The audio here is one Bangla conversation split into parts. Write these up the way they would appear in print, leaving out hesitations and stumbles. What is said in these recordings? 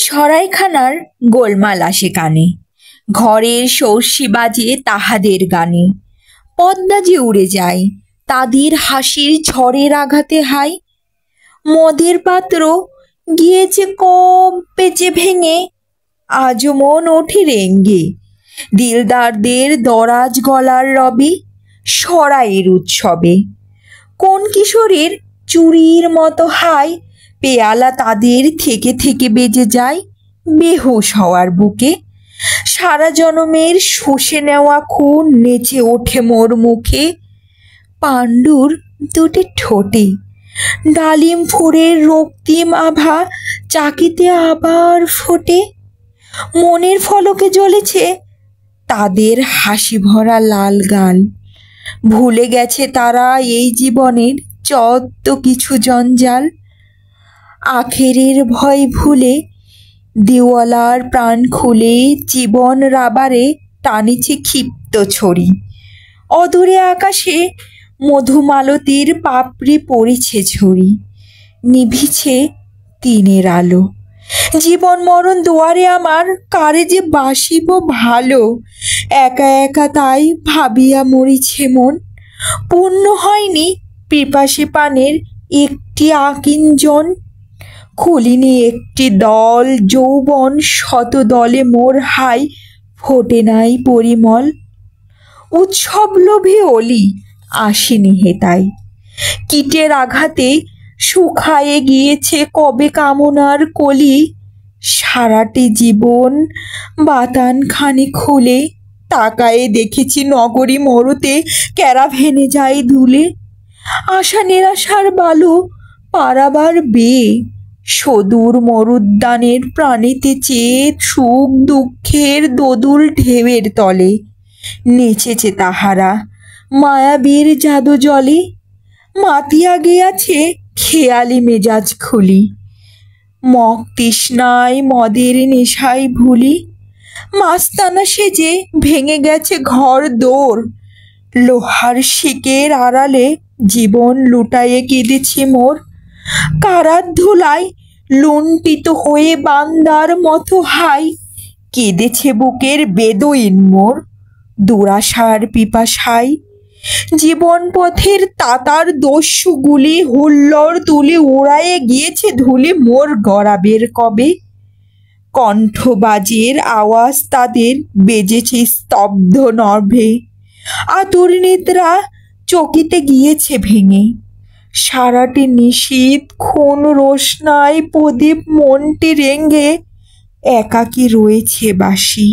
সরাইখানার গোলমাল আসে কানে, ঘরের সর্ষি বাজে তাহাদের গানে। পদ্মা যে উড়ে যায় তাদের হাসির ঝড়ের আঘাতে হাই। মদের পাত্র গিয়েছে কবে যে ভেঙে, আজও মন ওঠে রেঙ্গে। দিলদারদের দরাজ গলার রবে সরাইয়ের উৎসবে। কোন কিশোরের চুরির মতো হাই, পেয়ালা তাদের থেকে থেকে বেজে যায় বেহুশ হওয়ার বুকে। সারা জনমের শুষে নেওয়া খুন নেচে ওঠে মোর মুখে। পাণ্ডুর দুটি ঠোঁটে ডালিম ফুলের রক্তিম আভা চাকিতে আবার ফোটে। মনের ফলকে জ্বলেছে তাদের হাসি ভরা লাল গাল। ভুলে গেছে তারা এই জীবনের যত কিছু জঞ্জাল। আখেরের ভয় ভুলে দেওয়ালার প্রাণ খুলে জীবন রাবারে টানেছে ক্ষিপ্ত ছড়ি। অদূরে আকাশে মধুমালতীর পাপড়ি পড়েছে ঝরি। নিভিছে দিনের আলো, জীবন মরণ দুয়ারে আমার, কারে যে বাসিব ভালো। একা একা তাই ভাবিয়া মরিছে মন, পূর্ণ হয়নি পিপাসে পানের একটি আকিঞ্জন। খুলিনি একটি দল যৌবন শত দলে মোর হাই, ফোটে নাই পরিমল। উৎসব লোভে অলি আসেনি হেতাই, কীটের আঘাতে শুকায়ে গিয়েছে কবে কামনার কলি। সারাটি জীবন বাতান খানি খুলে তাকায়ে দেখেছি নগরী মরুতে ক্যারাভেনে যায় ধুলে। আশা নিরাশার বালু পারাবার বেয়ে সদূর মরুদ্যানের প্রাণীতে চেয়ে সুখ দুঃখের দোদুল ঢেউয়ের তলে নেচেছে তাহারা মায়াবীর জাদু জলে। মাতিয়া গিয়াছে খেয়ালি মেজাজ খুলি, মগ তৃষ্ণায় মদের নেশায় ভুলি। মাস্তানা সেজে ভেঙে গেছে ঘর দৌড়, লোহার শিকের আড়ালে জীবন লুটায়ে কেঁদেছে মোর। কারার ধুলায় লুণ্ঠিত হয়ে বান্দার মতো হাই, কেঁদেছে বুকের বেদুইন মোর দুরাশার পিপাসায়। জীবন পথের তাতার দস্যুগুলি হুল্লোড় তুলে উড়ায়ে গিয়েছে ধুলি মোর গরাবের কবে। কণ্ঠবাজের আওয়াজ তাদের বেজেছে স্তব্ধ নভে, আতুর নিদ্রা চকিতে গিয়েছে ভেঙে। সারাটি নিশীথ খুন রোশনায় প্রদীপ মনটি রেঙ্গে একাকী রয়েছে বাসি।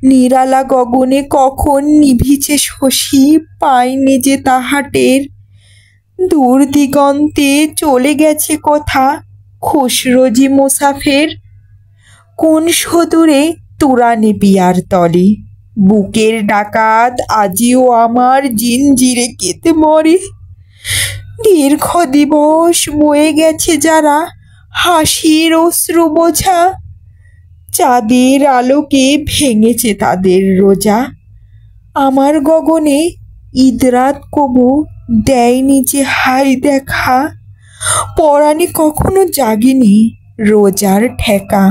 নিরালা গগনে কখন নিভিছে শশী, পাইনি যে তাহা টের। দূর দিগন্তে চলে গেছে কোথা খসরোজি মুসাফের। কোন সদূরে তুরানে পিয়ার তলে বুকের ডাকাত আজিও আমার জিঞ্জিরে কেটে মরে। দীর্ঘ দিবস বয়ে গেছে যারা হাসির অশ্রু বোঝা, চাঁদের আলোকে ভেঙেছে তাদের রোজা। আমার গগনে ঈদরাত কবু দেয়নি যে হাই দেখা, পরাণে কখনো জাগিনি রোজার ঠেকা।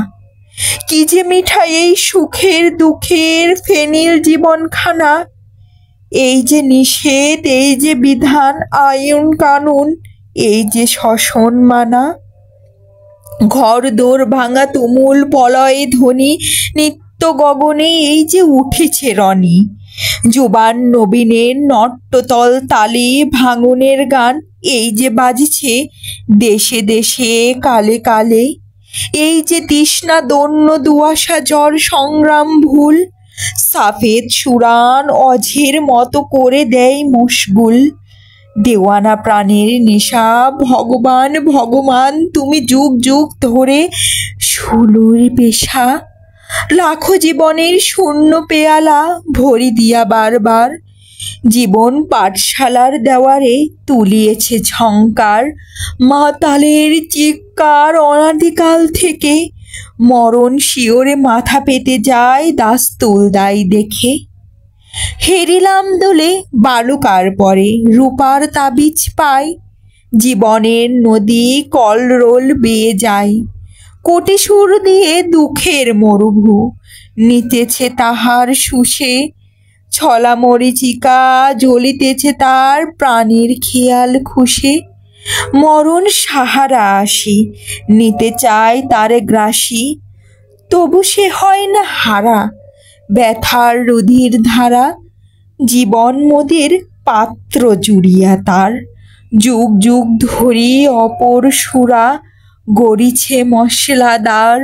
কি যে মিঠা এই সুখের দুঃখের ফেনিল জীবনখানা, এই যে নিষেধ এই যে বিধান আইন কানুন, এই যে শ্মশন মানা। ঘর দোর ভাঙা তুমুল পলয়ে ধ্বনি নিত্য গগনে এই যে উঠেছে রনি। জুবান নবীনের নট্টতল তালে ভাঙনের গান এই যে বাজিছে দেশে দেশে কালে কালে। এই যে তৃষ্ণা দন্য দুয়াশা জ্বর সংগ্রাম ভুল, সাফেদ সুরান অঝের মতো করে দেয় মশগুল। দেওয়ানা প্রাণের নেশা ভগবান ভগবান তুমি যুগ যুগ ধরে সুলুর পেশা। লাখো জীবনের শূন্য পেয়ালা ভরি দিয়া বারবার, জীবন পাঠশালার দেওয়ারে তুলিয়েছে ঝংকার। মাতালের চিৎকার অনাদিকাল থেকে মরণ শিওরে মাথা পেতে যায় দাস্তুল দায় দেখে। হেরিলাম দোলে বালুকার পরে রূপার তাবিজ পাই, জীবনের নদী কলরোল বেয়ে যায়। কোটি সুর দিয়ে দুঃখের মরুভূ নিতেছে তাহার শুষে, ছলা মরিচিকা জ্বলিতেছে তার প্রাণীর খেয়াল খুশে। মরণ সাহারা আসি নিতে চায় তারে গ্রাসী, তবু সে হয় না হারা, ব্যথার রুধির ধারা। জীবন মোদের পাত্র জুড়িয়া তার, যুগ যুগ ধরি অপর সুরা গড়িছে মশলাদার।